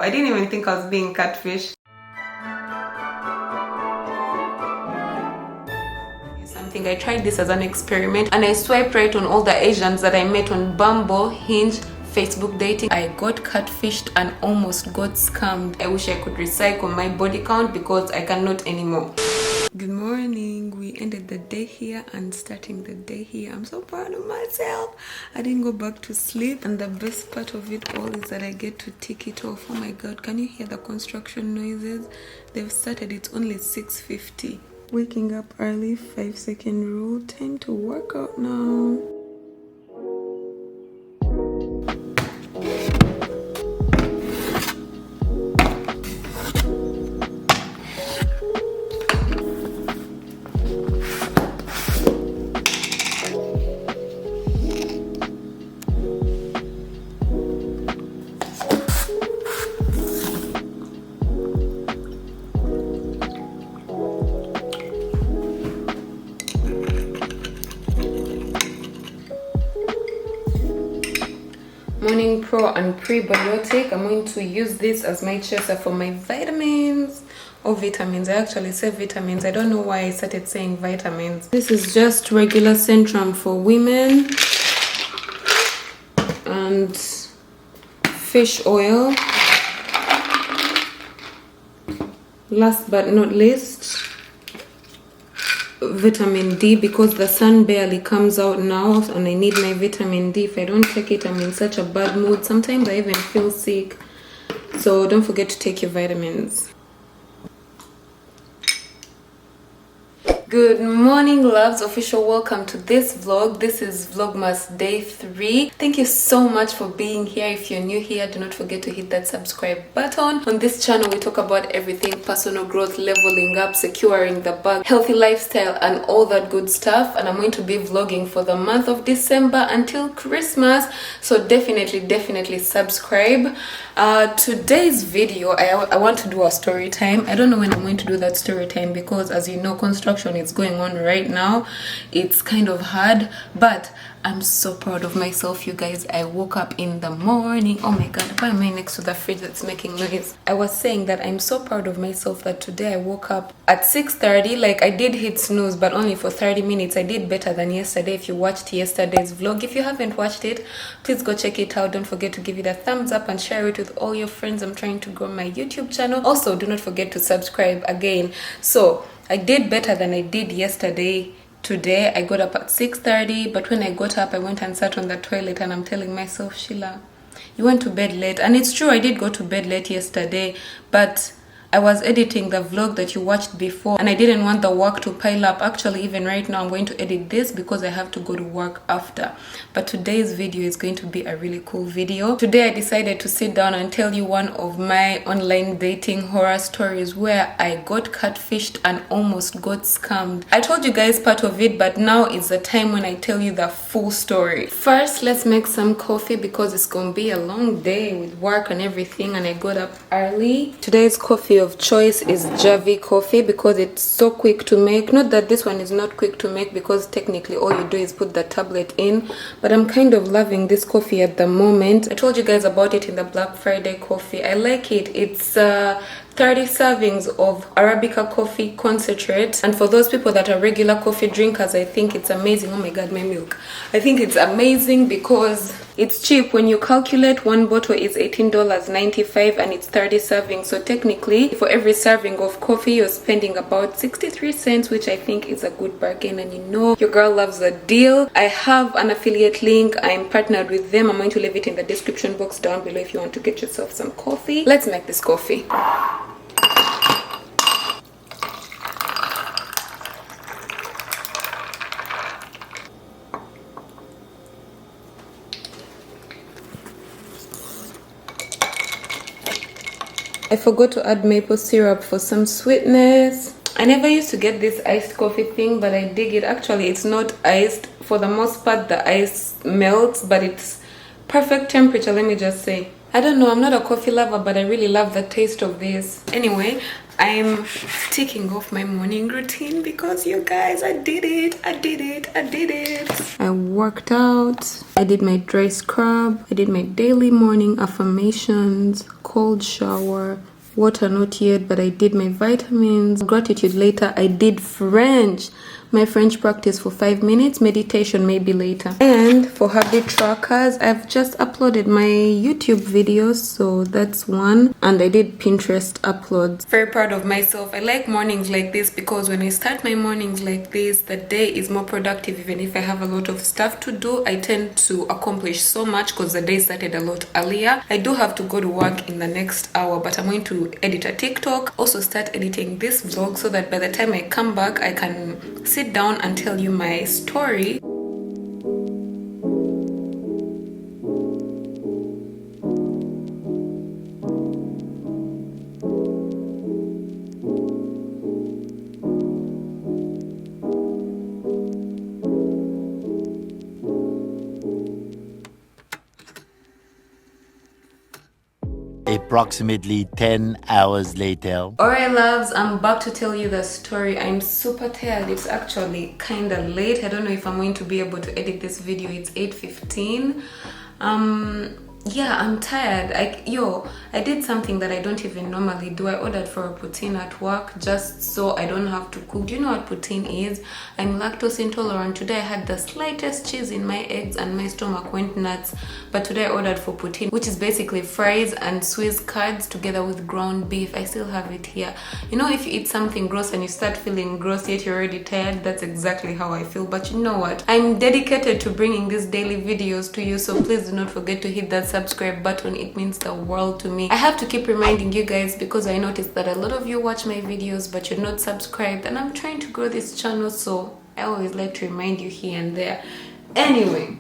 I didn't even think I was being catfish. Something I tried this as an experiment and I swiped right on all the Asians that I met on Bumble, Hinge, Facebook dating. I got catfished and almost got scammed. I wish I could recycle my body count because I cannot anymore. Good morning. We ended the day here and starting the day here. I'm so proud of myself. I didn't go back to sleep, and the best part of it all is that I get to tick it off. Oh my god, can you hear the construction noises? They've started. It's only 6:50. Waking up early, 5-second rule. Time to work out now. Morning Pro and Prebiotic. I'm going to use this as my chaser for my vitamins or vitamins. I actually say vitamins. I don't know why I started saying vitamins. This is just regular Centrum for women and fish oil. Last but not least, vitamin D, because the sun barely comes out now and I need my vitamin D. If I don't take it, I'm in such a bad mood. Sometimes I even feel sick. So don't forget to take your vitamins. Good morning, loves. Official welcome to this vlog. This is Vlogmas day 3. Thank you so much for being here. If you're new here, do not forget to hit that subscribe button. On this channel we talk about everything personal growth, leveling up, securing the bag, healthy lifestyle and all that good stuff. And I'm going to be vlogging for the month of December until Christmas, so definitely subscribe. Today's video I want to do a story time. I don't know when I'm going to do that story time because, as you know, construction is going on right now. It's kind of hard, but I'm so proud of myself, you guys. I woke up in the morning. Oh my god, why am I next to the fridge that's making noise? I was saying that I'm so proud of myself that today I woke up at 6:30. Like, I did hit snooze, but only for 30 minutes. I did better than yesterday. If you watched yesterday's vlog, if you haven't watched it, please go check it out. Don't forget to give it a thumbs up and share it with all your friends. I'm trying to grow my YouTube channel. Also, do not forget to subscribe again. So I did better than I did yesterday. Today I got up at 6:30, but when I got up I went and sat on the toilet and I'm telling myself, Sheila, you went to bed late. And it's true, I did go to bed late yesterday, but I was editing the vlog that you watched before and I didn't want the work to pile up. Actually, even right now I'm going to edit this because I have to go to work after. But today's video is going to be a really cool video. Today I decided to sit down and tell you one of my online dating horror stories where I got catfished and almost got scammed. I told you guys part of it, but now is the time when I tell you the full story. First, let's make some coffee because it's gonna be a long day with work and everything, and I got up early. Today's coffee of choice is Javi coffee because it's so quick to make. Not that this one is not quick to make, because technically all you do is put the tablet in, but I'm kind of loving this coffee at the moment. I told you guys about it in the Black Friday coffee. I like it. It's 30 servings of Arabica coffee concentrate, and for those people that are regular coffee drinkers, I think it's amazing. Oh my god, my milk. I think it's amazing because it's cheap. When you calculate, one bottle is $18.95 and it's 30 servings, so technically for every serving of coffee you're spending about 63 cents, which I think is a good bargain. And you know your girl loves a deal. I have an affiliate link. I'm partnered with them. I'm going to leave it in the description box down below if you want to get yourself some coffee. Let's make this coffee. I forgot to add maple syrup for some sweetness. I never used to get this iced coffee thing, but I dig it. Actually, it's not iced. For the most part, the ice melts, but it's perfect temperature, let me just say. I don't know, I'm not a coffee lover, but I really love the taste of this. Anyway, I'm ticking off my morning routine because you guys, I did it. I worked out, I did my dry scrub, I did my daily morning affirmations, cold shower, water not yet, but I did my vitamins, gratitude later. I did French, my French practice for 5 minutes, meditation maybe later. And for habit trackers, I've just uploaded my YouTube videos, so that's one. And I did Pinterest uploads. Very proud of myself. I like mornings like this because when I start my mornings like this, the day is more productive. Even if I have a lot of stuff to do, I tend to accomplish so much because the day started a lot earlier. I do have to go to work in the next hour, but I'm going to edit a TikTok, also start editing this vlog so that by the time I come back, I can sit down and tell you my story. Approximately 10 hours later. Alright loves, I'm back to tell you the story. I'm super tired. It's actually kind of late. I don't know if I'm going to be able to edit this video. It's 8:15. Yeah, I'm tired. I did something that I don't even normally do. I ordered for a poutine at work just so I don't have to cook. Do you know what poutine is? I'm lactose intolerant. Today I had the slightest cheese in my eggs and my stomach went nuts. But today I ordered for poutine, which is basically fries and Swiss curds together with ground beef. I still have it here. You know, if you eat something gross and you start feeling gross yet you're already tired, that's exactly how I feel. But you know what? I'm dedicated to bringing these daily videos to you, so please do not forget to hit that subscribe button. It means the world to me. I have to keep reminding you guys because I noticed that a lot of you watch my videos but you're not subscribed, and I'm trying to grow this channel, so I always like to remind you here and there. Anyway,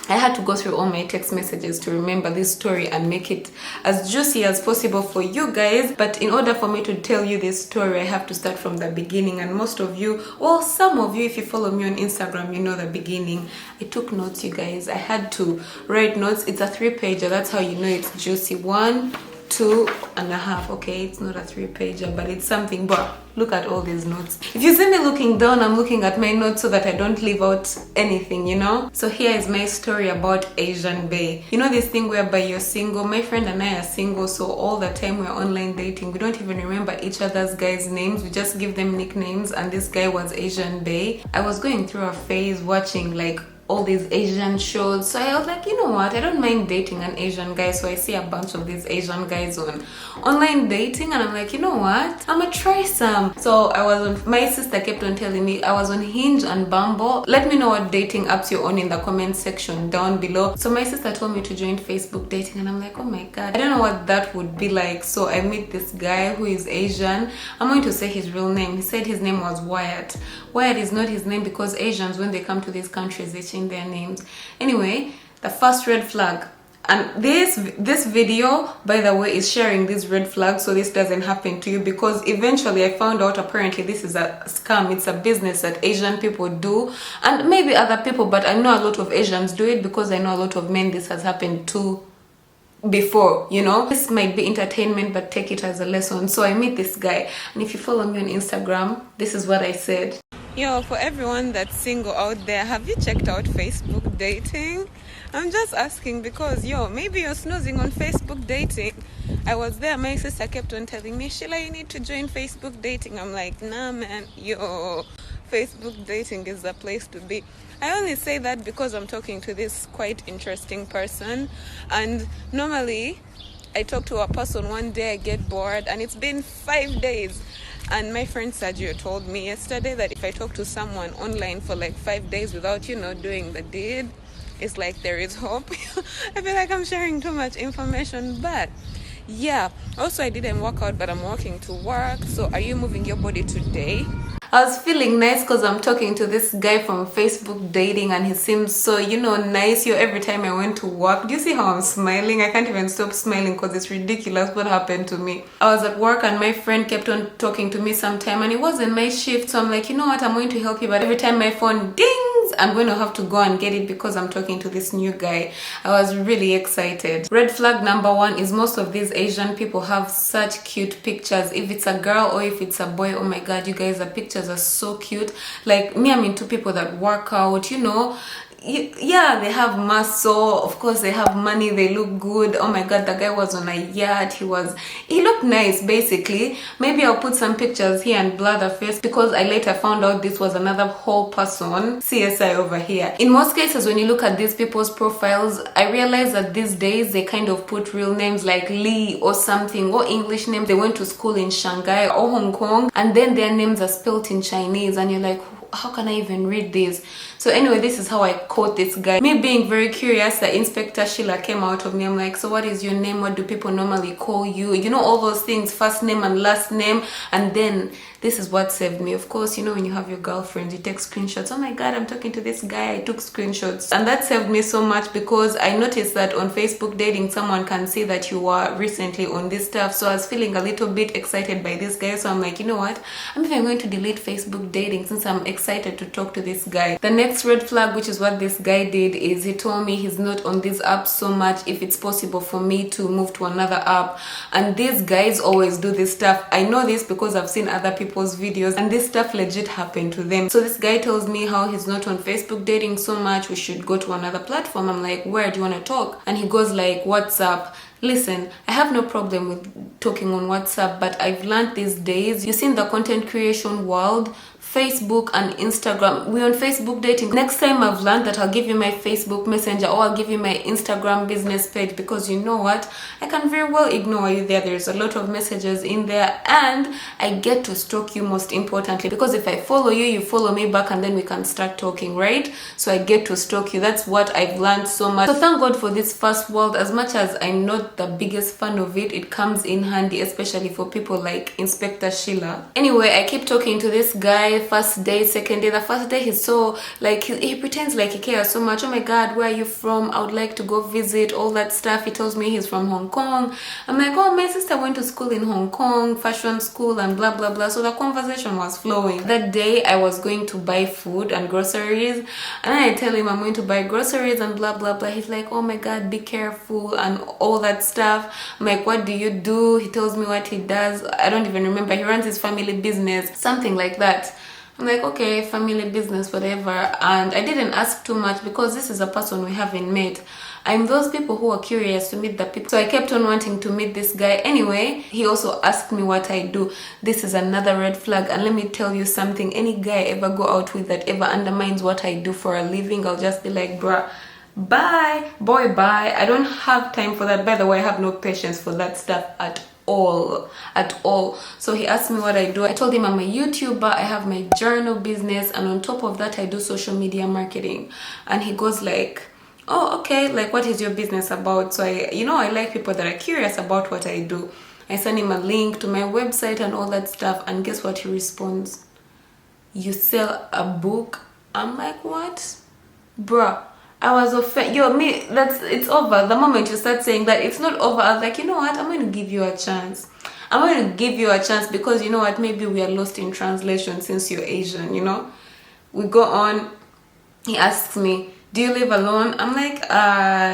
I had to go through all my text messages to remember this story and make it as juicy as possible for you guys. But in order for me to tell you this story, I have to start from the beginning. And most of you, well, some of you, if you follow me on Instagram, you know the beginning. I took notes, you guys. I had to write notes. It's a 3-pager. That's how you know it's juicy. 1, 2.5. Okay, it's not a 3-pager, but it's something. But look at all these notes. If you see me looking down, I'm looking at my notes so that I don't leave out anything, you know. So here is my story about Asian Bae. You know this thing whereby you're single. My friend and I are single, so all the time we're online dating. We don't even remember each other's guys' names. We just give them nicknames, and this guy was Asian Bae. I was going through a phase watching like all these Asian shows, so I was like, you know what, I don't mind dating an Asian guy. So I see a bunch of these Asian guys on online dating, and I'm like, you know what, I'm gonna try some. So I was on, my sister kept on telling me I was on Hinge and Bumble. Let me know what dating apps you're on in the comment section down below. So my sister told me to join Facebook dating, and I'm like, oh my god, I don't know what that would be like. So I meet this guy who is Asian. I'm going to say his real name. He said his name was Wyatt. Wyatt is not his name because Asians, when they come to these countries, they change their names. Anyway, the first red flag, and this video, by the way, is sharing these red flags so this doesn't happen to you, because eventually I found out apparently this is a scam. It's a business that Asian people do, and maybe other people, but I know a lot of Asians do it because I know a lot of men this has happened to before, you know. This might be entertainment, but take it as a lesson. So I meet this guy, and if you follow me on Instagram, this is what I said. Yo, for everyone that's single out there, have you checked out Facebook dating? I'm just asking because, yo, maybe you're snoozing on Facebook dating. I was there, my sister kept on telling me, Sheila, you need to join Facebook dating. I'm like, nah man, yo, Facebook dating is the place to be. I only say that because I'm talking to this quite interesting person, and normally I talk to a person one day, I get bored, and it's been 5 days. And my friend Sergio told me yesterday that if I talk to someone online for like 5 days without, you know, doing the deed, it's like there is hope. I feel like I'm sharing too much information, but yeah. Also, I didn't work out, but I'm walking to work. So are you moving your body today? I was feeling nice because I'm talking to this guy from Facebook dating, and he seems so, you know, nice. Every time I went to work, do you see how I'm smiling? I can't even stop smiling because it's ridiculous what happened to me. I was at work and my friend kept on talking to me sometime, and it wasn't my shift, so I'm like, you know what, I'm going to help you. But every time my phone dings, I'm going to have to go and get it because I'm talking to this new guy. I was really excited. Red flag number 1 is most of these Asian people have such cute pictures. If it's a girl or if it's a boy, oh my god, you guys, the pictures are so cute. Like me, I'm into people that work out, you know. Yeah, they have muscle, of course they have money, they look good. Oh my god, the guy was on a yacht. He looked nice. Basically, maybe I'll put some pictures here and blur the face because I later found out this was another whole person. CSI over here. In most cases, when you look at these people's profiles, I realize that these days they kind of put real names like Lee or something, or English names. They went to school in Shanghai or Hong Kong, and then their names are spelt in Chinese, and you're like, how can I even read this? So anyway, this is how I caught this guy. Me being very curious, the Inspector Sheila came out of me. I'm like, so what is your name? What do people normally call you? You know, all those things, first name and last name. And then this is what saved me. Of course, you know, when you have your girlfriend, you take screenshots. Oh my god, I'm talking to this guy. I took screenshots. And that saved me so much because I noticed that on Facebook dating, someone can see that you were recently on this stuff. So I was feeling a little bit excited by this guy. So I'm like, you know what? I'm even going to delete Facebook dating since I'm excited to talk to this guy. The next red flag, which is what this guy did, is he told me he's not on this app so much, if it's possible for me to move to another app. And these guys always do this stuff. I know this because I've seen other people's videos and this stuff legit happened to them. So this guy tells me how he's not on Facebook dating so much, we should go to another platform. I'm like, where do you want to talk? And he goes like, WhatsApp. Listen, I have no problem with talking on WhatsApp, but I've learned these days, you see, in the content creation world, Facebook and Instagram, we're on Facebook dating. Next time I've learned that I'll give you my Facebook Messenger or I'll give you my Instagram business page, because you know what, I can very well ignore you there. There's a lot of messages in there and I get to stalk you, most importantly, because if I follow you, you follow me back and then we can start talking, right? So I get to stalk you. That's what I've learned so much. So thank God for this first world. As much as I'm not the biggest fan of it, it comes in handy, especially for people like Inspector Sheila. Anyway, I keep talking to this guy. First day, second day. The first day he's so like, he pretends like he cares so much. Oh my god, where are you from? I would like to go visit, all that stuff. He tells me he's from Hong Kong. I'm like, oh, my sister went to school in Hong Kong, fashion school and blah blah blah. So the conversation was flowing. That day I was going to buy food and groceries, and I tell him I'm going to buy groceries and blah blah blah. He's like, oh my god, be careful and all that stuff. I'm like, what do you do? He tells me what he does. I don't even remember. He runs his family business, something like that. I'm like, okay, family business, whatever. And I didn't ask too much because this is a person we haven't met. I'm those people who are curious to meet the people. So I kept on wanting to meet this guy. Anyway, he also asked me what I do. This is another red flag. And let me tell you something. Any guy I ever go out with that ever undermines what I do for a living, I'll just be like, bruh, bye, boy, bye. I don't have time for that. By the way, I have no patience for that stuff at all. So he asked me what I do. I told him I'm a YouTuber, I have my journal business, and on top of that I do social media marketing. And he goes like, oh, okay, like what is your business about? So I like people that are curious about what I do. I send him a link to my website and all that stuff, and guess what he responds? You sell a book? I'm like, what? Bruh, I was offended. It's over. The moment you start saying that, it's not over. I was like, you know what? I'm going to give you a chance. I'm going to give you a chance because you know what? Maybe we are lost in translation since you're Asian, you know? We go on. He asks me, do you live alone? I'm like,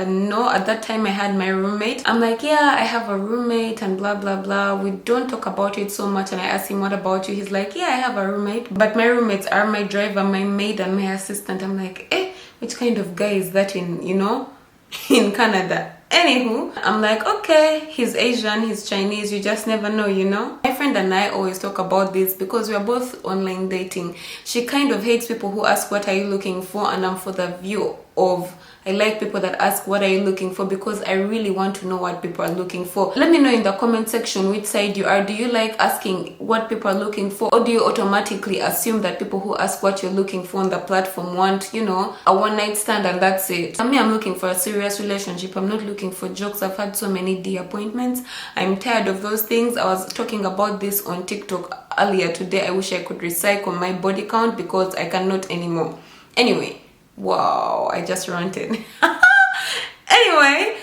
no. At that time I had my roommate. I'm like, yeah, I have a roommate and blah blah blah. We don't talk about it so much. And I asked him, what about you? He's like, yeah, I have a roommate, but my roommates are my driver, my maid and my assistant. I'm like, which kind of guy is that in Canada? Anywho, I'm like, okay, he's Asian, he's Chinese, you just never know, you know? My friend and I always talk about this because we are both online dating. She kind of hates people who ask, what are you looking for? And I'm for the view of, I like people that ask, what are you looking for? Because I really want to know what people are looking for. Let me know in the comment section which side you are. Do you like asking what people are looking for? Or do you automatically assume that people who ask what you're looking for on the platform want, a one-night stand and that's it? I'm looking for a serious relationship. I'm not looking for jokes. I've had so many disappointments. I'm tired of those things. I was talking about this on TikTok earlier today. I wish I could recycle my body count because I cannot anymore. Anyway. Wow, I just ranted. Anyway,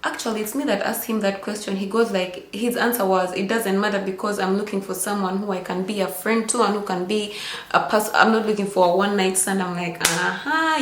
Actually, it's me that asked him that question. He goes like, his answer was, it doesn't matter because I'm looking for someone who I can be a friend to and who can be a person. I'm not looking for a one night stand. I'm like,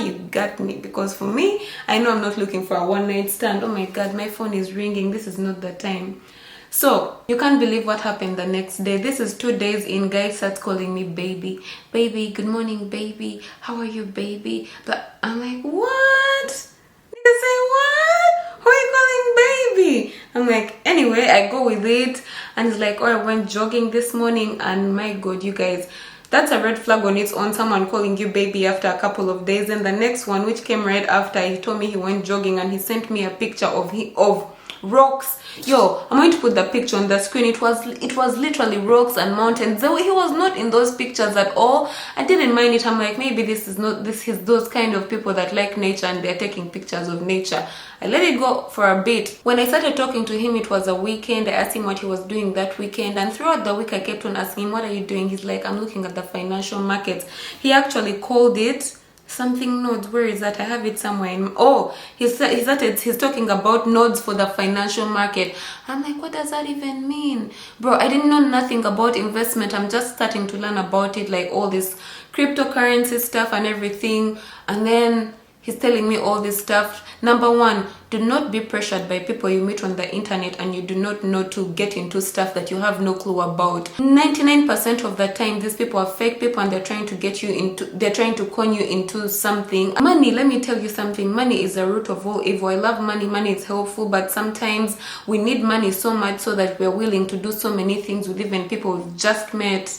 you got me. Because for me, I know I'm not looking for a one night stand. Oh my God, my phone is ringing. This is not the time. So you can't believe what happened the next day. This is 2 days in. Guy starts calling me baby. Baby, good morning, baby. How are you, baby? But I'm like, what? Nigga say what? Who are you calling baby? I'm like, anyway, I go with it. And he's like, oh, I went jogging this morning. And my God, you guys, that's a red flag on its own. Someone calling you baby after a couple of days. And the next one, which came right after, he told me he went jogging and he sent me a picture of rocks. Yo, I'm going to put the picture on the screen. It was literally rocks and mountains. He was not in those pictures at all. I didn't mind it. I'm like, maybe this is those kind of people that like nature and they're taking pictures of nature. I let it go for a bit. When I started talking to him, it was a weekend. I asked him what he was doing that weekend, and throughout the week I kept on asking him, what are you doing? He's like, I'm looking at the financial markets. He actually called it something nodes. Where is that? I have it somewhere. He's talking about nodes for the financial market. I'm like, what does that even mean? Bro, I didn't know nothing about investment. I'm just starting to learn about it, like all this cryptocurrency stuff and everything. And then he's telling me all this stuff. Number one, do not be pressured by people you meet on the internet and you do not know to get into stuff that you have no clue about. 99% of the time, these people are fake people and they're trying to con you into something. Money, let me tell you something. Money is the root of all evil. I love money. Money is helpful, but sometimes we need money so much so that we're willing to do so many things with even people we've just met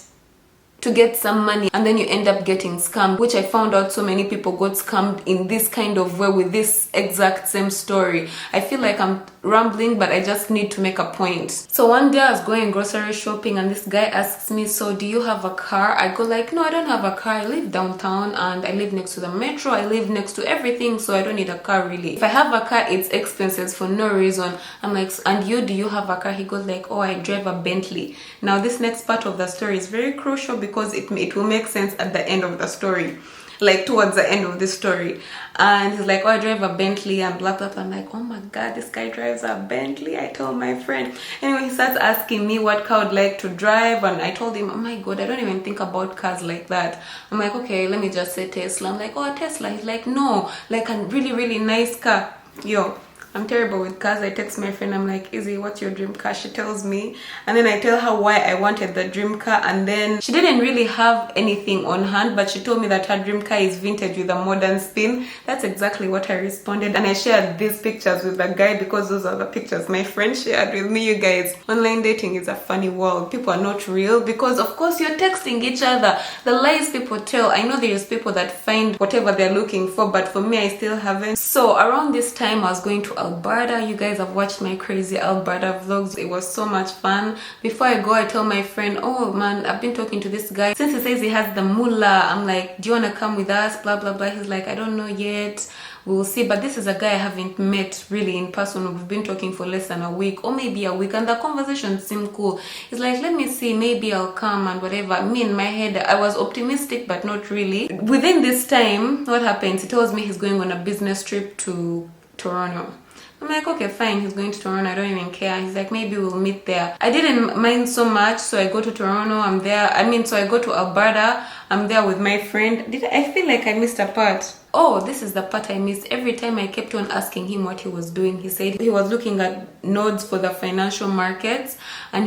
to get some money, and then you end up getting scammed, which I found out so many people got scammed in this kind of way with this exact same story. I feel like I'm rambling, but I just need to make a point. So one day I was going grocery shopping and this guy asks me, so do you have a car? I go like, no, I don't have a car. I live downtown and I live next to the metro. I live next to everything, so I don't need a car really. If I have a car, it's expenses for no reason. I'm like, and you, do you have a car? He goes like, oh, I drive a Bentley. Now this next part of the story is very crucial because it will make sense at the end of the story, like towards the end of the story. And he's like, oh, I drive a Bentley and blah blah blah. I'm like, oh my God, this guy drives a Bentley. I told my friend. Anyway, he starts asking me what car I would like to drive, and I told him, oh my God, I don't even think about cars like that. I'm like, okay, let me just say Tesla. I'm like, oh, Tesla. He's like, no, like a really really nice car. Yo, I'm terrible with cars. I text my friend, I'm like, Izzy, what's your dream car? She tells me, and then I tell her why I wanted the dream car, and then she didn't really have anything on hand, but she told me that her dream car is vintage with a modern spin. That's exactly what I responded, and I shared these pictures with the guy because those are the pictures my friend shared with me. You guys, online dating is a funny world. People are not real because of course you're texting each other. The lies people tell, I know there's people that find whatever they're looking for, but for me, I still haven't. So around this time, I was going to Alberta. You guys have watched my crazy Alberta vlogs. It was so much fun. Before I go, I tell my friend, oh man, I've been talking to this guy since he says he has the moolah. I'm like, do you want to come with us? Blah blah blah. He's like, I don't know yet, we'll see. But this is a guy I haven't met really in person. We've been talking for less than a week or maybe a week, and the conversation seemed cool. He's like, let me see, maybe I'll come and whatever. Me in my head, I was optimistic but not really. Within this time, what happens? He tells me he's going on a business trip to Toronto. I'm like, okay, fine, he's going to Toronto, I don't even care. He's like, maybe we'll meet there. I didn't mind so much, so I go to Toronto, I'm there. So I go to Alberta, I'm there with my friend. I feel like I missed a part. Oh, this is the part I missed. Every time I kept on asking him what he was doing, he said he was looking at nodes for the financial markets, and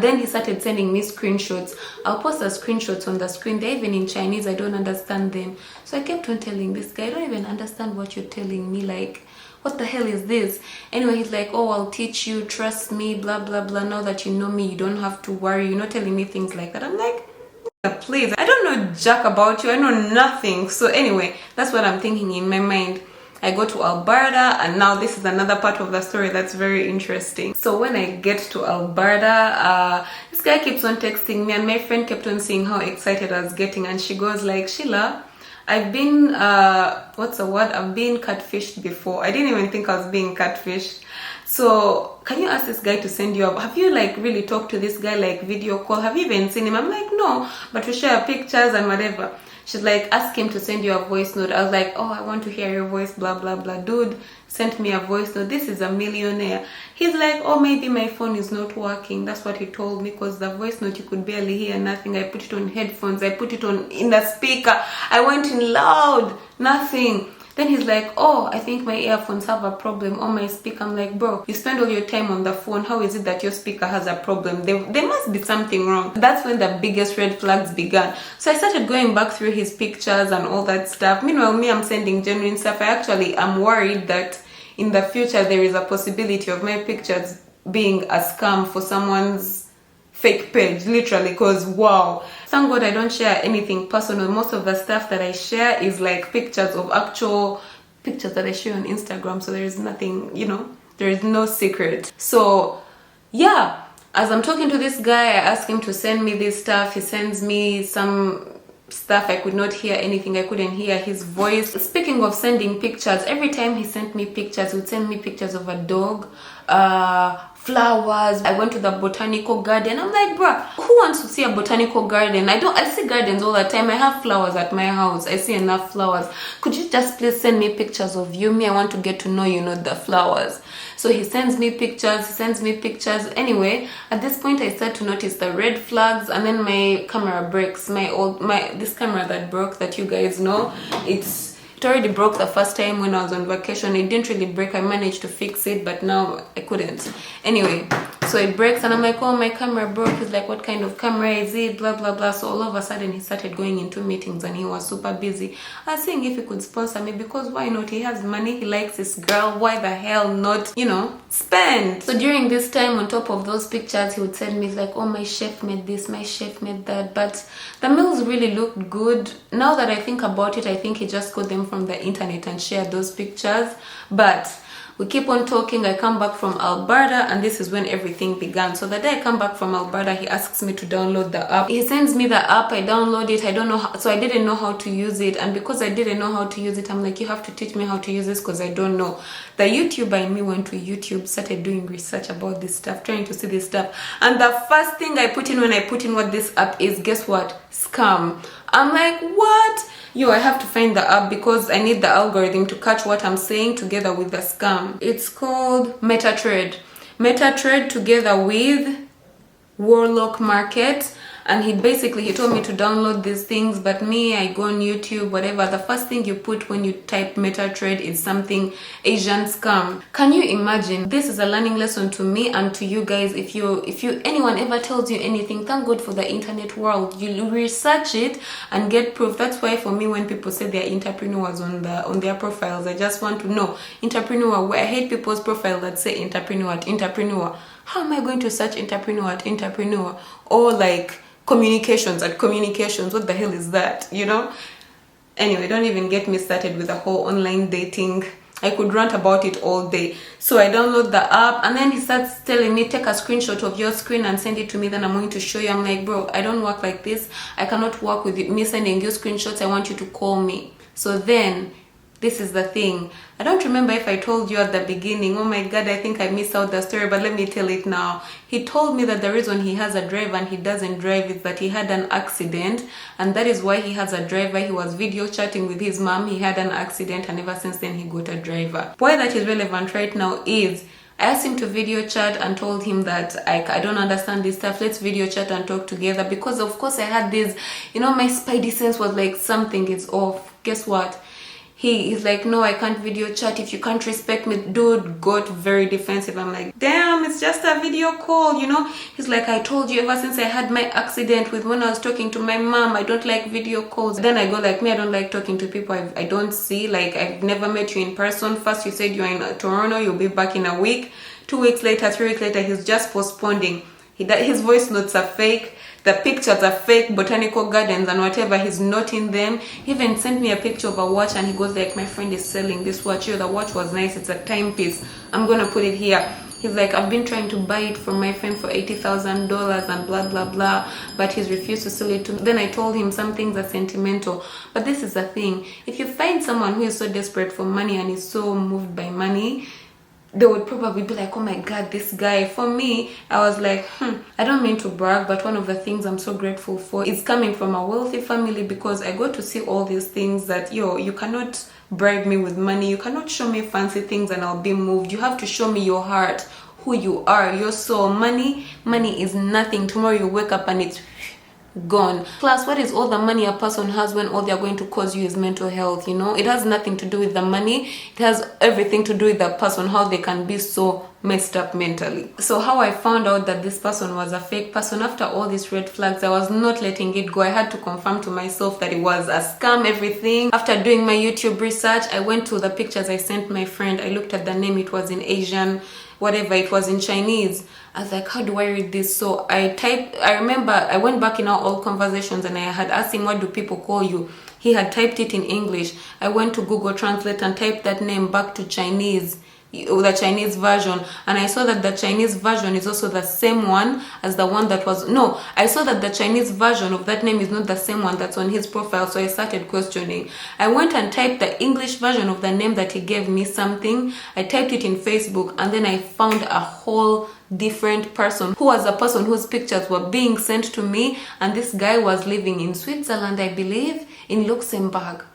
then he started sending me screenshots. I'll post the screenshots on the screen. They're even in Chinese, I don't understand them. So I kept on telling this guy, I don't even understand what you're telling me, like, what the hell is this? Anyway, he's like, oh, I'll teach you, trust me, blah blah blah. Now that you know me, you don't have to worry. You're not telling me things like that. I'm like, please, I don't know jack about you, I know nothing. So anyway, that's what I'm thinking in my mind. I go to Alberta, and now this is another part of the story that's very interesting. So when I get to Alberta, this guy keeps on texting me, and my friend kept on seeing how excited I was getting, and she goes like, Sheila, I've been what's the word? I've been catfished before. I didn't even think I was being catfished. So can you ask this guy to send you up? Have you like really talked to this guy, like video call? Have you even seen him? I'm like, no, but we share pictures and whatever. She's like, ask him to send you a voice note. I was like, oh, I want to hear your voice, blah blah blah. Dude sent me a voice note. This is a millionaire. He's like, oh, maybe my phone is not working. That's what he told me, because the voice note you could barely hear nothing. I put it on headphones, I put it on in the speaker, I went in loud, nothing. Then he's like, oh, I think my earphones have a problem, or my speaker. I'm like, bro, you spend all your time on the phone. How is it that your speaker has a problem? There must be something wrong. That's when the biggest red flags began. So I started going back through his pictures and all that stuff. Meanwhile, me, I'm sending genuine stuff. I actually am worried that in the future there is a possibility of my pictures being a scam for someone's fake page, literally, because wow. Thank God I don't share anything personal. Most of the stuff that I share is like pictures of actual pictures that I share on Instagram, so there is nothing, you know, there is no secret. So yeah, as I'm talking to this guy, I ask him to send me this stuff. He sends me some stuff. I could not hear anything. I couldn't hear his voice. Speaking of sending pictures, every time he sent me pictures, he would send me pictures of a dog, flowers. I went to the botanical garden. I'm like, bruh, who wants to see a botanical garden? I see gardens all the time. I have flowers at my house. I see enough flowers. Could you just please send me pictures of you? Me, I want to get to know you, not the flowers. So he sends me pictures, Anyway, at this point I start to notice the red flags, and then my camera breaks. This camera that broke, that you guys know, it already broke the first time when I was on vacation. It didn't really break. I managed to fix it, but now I couldn't. Anyway, so it breaks, and I'm like, oh, my camera broke. He's like, what kind of camera is it? Blah blah blah. So all of a sudden he started going into meetings, and he was super busy. I was saying if he could sponsor me, because why not? He has money, he likes his girl, why the hell not, you know, spend? So during this time, on top of those pictures, he would send me like, oh, my chef made this, my chef made that. But the meals really looked good. Now that I think about it, I think he just got them from the internet and shared those pictures. But we keep on talking. I come back from Alberta, and this is when everything began. So the day I come back from Alberta, he asks me to download the app. He sends me the app, I download it. I don't know how, so I didn't know how to use it, and because I didn't know how to use it, I'm like, you have to teach me how to use this, because I don't know. The YouTuber in me went to YouTube, started doing research about this stuff, trying to see this stuff, and the first thing I put in when I put in what this app is, guess what? Scam. I'm like, what? Yo, I have to find the app because I need the algorithm to catch what I'm saying together with the scam. It's called MetaTrade. MetaTrade together with Warlock Market. And he told me to download these things, but me, I go on YouTube, whatever. The first thing you put when you type MetaTrade is something Asian scam. Can you imagine? This is a learning lesson to me and to you guys. If anyone ever tells you anything, thank God for the internet world. You research it and get proof. That's why for me, when people say they're entrepreneurs on their profiles, I just want to know entrepreneur. I hate people's profile that say entrepreneur. How am I going to search entrepreneur? Or like communications. What the hell is that, you know? Anyway, don't even get me started with the whole online dating. I could rant about it all day. So I download the app, and then he starts telling me, take a screenshot of your screen and send it to me, then I'm going to show you. I'm like, bro, I don't work like this. I cannot work with me sending you screenshots. I want you to call me. So then this is the thing. I don't remember if I told you at the beginning. Oh my God, I think I missed out the story, but let me tell it now. He told me that the reason he has a driver and he doesn't drive is that he had an accident, and that is why he has a driver. He was video chatting with his mom. He had an accident, and ever since then he got a driver. Why that is relevant right now is I asked him to video chat and told him that I don't understand this stuff. Let's video chat and talk together, because of course I had this, you know, my spidey sense was like, something is off. Guess what? He's like, no, I can't video chat if you can't respect me. Dude got very defensive. I'm like, damn, it's just a video call, you know? He's like, I told you ever since I had my accident with when I was talking to my mom, I don't like video calls. Then I go like, me, I don't like talking to people I don't see. Like, I've never met you in person. First you said you're in Toronto, you'll be back in a week. 2 weeks later, 3 weeks later, he's just postponing. His voice notes are fake. The pictures are fake, botanical gardens and whatever. He's not in them. He even sent me a picture of a watch, and he goes like, my friend is selling this watch. The watch was nice. It's a timepiece. I'm gonna put it here. He's like, I've been trying to buy it from my friend for $80,000 and blah blah blah, but he's refused to sell it to me. Then I told him some things are sentimental, but this is the thing. If you find someone who is so desperate for money and is so moved by money, they would probably be like, oh my god, this guy. For me, I was like, I don't mean to brag, but one of the things I'm so grateful for is coming from a wealthy family, because I got to see all these things that, you cannot bribe me with money, you cannot show me fancy things and I'll be moved. You have to show me your heart, who you are, your soul. Money is nothing. Tomorrow you wake up and it's gone. Plus, what is all the money a person has when all they're going to cause you is mental health? It has nothing to do with the money. It has everything to do with the person, how they can be so messed up mentally. So how I found out that this person was a fake person, after all these red flags, I was not letting it go. I had to confirm to myself that it was a scam, everything. After doing my YouTube research, I went to the pictures I sent my friend. I looked at the name. It was in Asian, whatever, it was in Chinese. I was like, how do I read this? So I remember I went back in our old conversations and I had asked him, what do people call you? He had typed it in English. I went to Google Translate and typed that name back to Chinese, the Chinese version, and I saw that the Chinese version is also the same one as the one that was, no, I saw that the Chinese version of that name is not the same one that's on his profile. So I started questioning. I went and typed the English version of the name that he gave me, something. I typed it in Facebook, and then I found a whole different person, who was a person whose pictures were being sent to me, and this guy was living in Switzerland, I believe, in Luxembourg.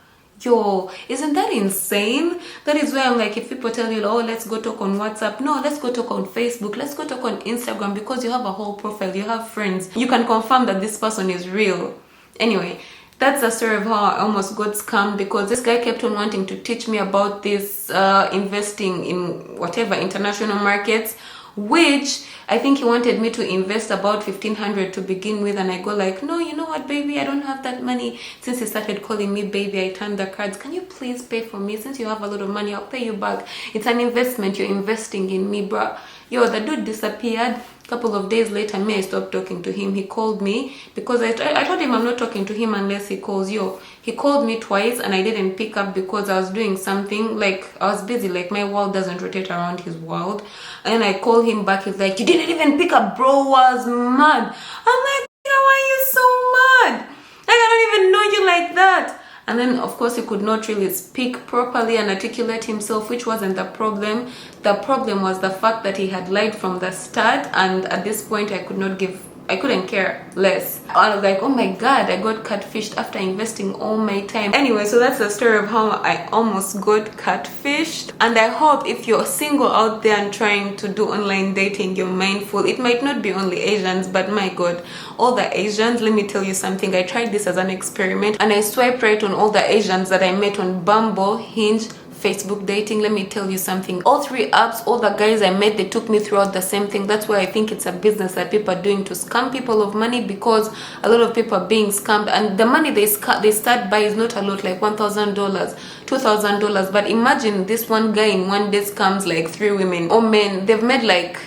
Yo, isn't that insane? That is where I'm like, if people tell you, oh, let's go talk on WhatsApp, no, let's go talk on Facebook, let's go talk on Instagram, because you have a whole profile, you have friends, you can confirm that this person is real. Anyway, that's the story of how I almost got scammed, because this guy kept on wanting to teach me about this investing in whatever international markets, which I think he wanted me to invest about 1,500 to begin with, and I go like, no, you know what, baby, I don't have that money. Since he started calling me baby, I turned the cards. Can you please pay for me? Since you have a lot of money, I'll pay you back. It's an investment. You're investing in me, bruh. Yo, the dude disappeared. A couple of days later, I stopped talking to him. He called me, because I told him I'm not talking to him unless he calls. Yo, he called me twice and I didn't pick up because I was doing something, like I was busy, like my world doesn't rotate around his world. And I called him back. He's like, you didn't even pick up, bro. Was mad. I'm like, why are you so mad? Like, I don't even know you like that. And then, of course, he could not really speak properly and articulate himself, which wasn't the problem. The problem was the fact that he had lied from the start, and at this point, I couldn't care less. I was like, oh my god, I got catfished after investing all my time. Anyway, so that's the story of how I almost got catfished. And I hope if you're single out there and trying to do online dating, you're mindful. It might not be only Asians, but my god, all the Asians, let me tell you something. I tried this as an experiment and I swiped right on all the Asians that I met on Bumble, Hinge, Facebook dating. Let me tell you something. All three apps, all the guys I met, they took me throughout the same thing. That's why I think it's a business that people are doing to scam people of money, because a lot of people are being scammed, and the money they start by is not a lot, like $1,000, $2,000. But imagine this one guy in one day scams like 3 women or men. They've made like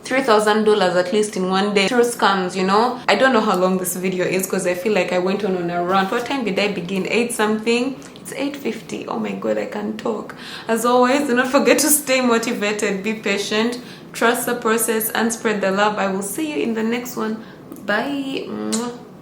$3,000 at least in one day through scams, I don't know how long this video is, because I feel like I went on a rant. What time did I begin? 8 something. It's 8:50. Oh my god, I can't talk. As always, do not forget to stay motivated, be patient, trust the process, and spread the love. I will see you in the next one. Bye.